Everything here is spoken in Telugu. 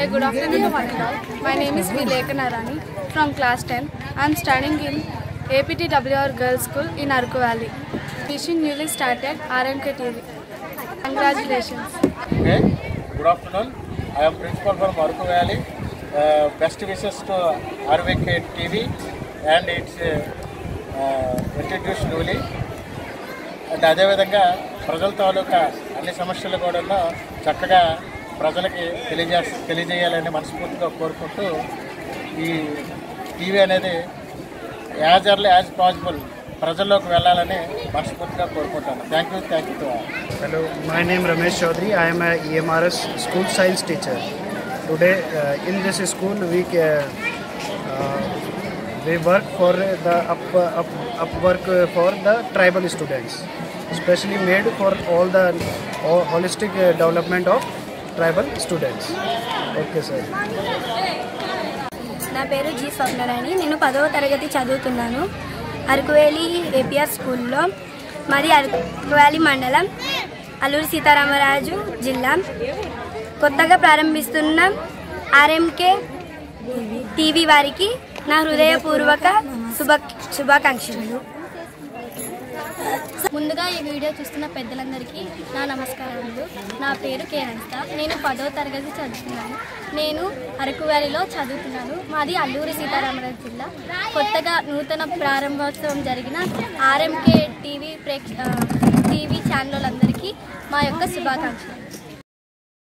Good afternoon to one and all. My name is Vileka Narani from class 10. I am studying in APTWR Girls School in Arku Valley. Wishing newly started RMK TV. Congratulations. Okay. Good afternoon. I am principal from Arku Valley. Best wishes to RMK TV and its introduced newly. And అదేవిధంగా ప్రజల తాలూకా అన్ని సమస్యలు కూడా చక్కగా ప్రజలకి తెలియజేయాలని మనస్ఫూర్తిగా కోరుకుంటూ ఈ టీవీ అనేది యాజ్ ఎర్లీ యాజ్ పాసిబుల్ ప్రజల్లోకి వెళ్ళాలని మనస్ఫూర్తిగా కోరుకుంటాను. Thank you to all. Hello, my name is Ramesh Chaudhary. I am a EMRS school science teacher. Today in this school we work for the up work for the tribal students, especially made for all the holistic development of tribal students. Okay sir. నా పేరు జి స్వప్నరాణి. నేను 10వ తరగతి చదువుతున్నాను అరకువేలి ఏపీఆర్ స్కూల్లో. మాది అరకువేలి మండలం, అల్లూరి సీతారామరాజు జిల్లా. కొత్తగా ప్రారంభిస్తున్న ఆర్ఎంకే టీవీ వారికి నా హృదయపూర్వక శుభాకాంక్షలు. ముందుగా ఈ వీడియో చూస్తున్న పెద్దలందరికీ నా నమస్కారములు. నా పేరు కే అనిత. నేను 10వ తరగతి చదువుతున్నాను. నేను అరకు వ్యాలీలో చదువుతున్నాను. మాది అల్లూరి సీతారామరాజు జిల్లా. కొత్తగా నూతన ప్రారంభోత్సవం జరిగిన ఆర్ఎంకే టీవీ ఛానళ్ళందరికీ మా యొక్క శుభాకాంక్షలు.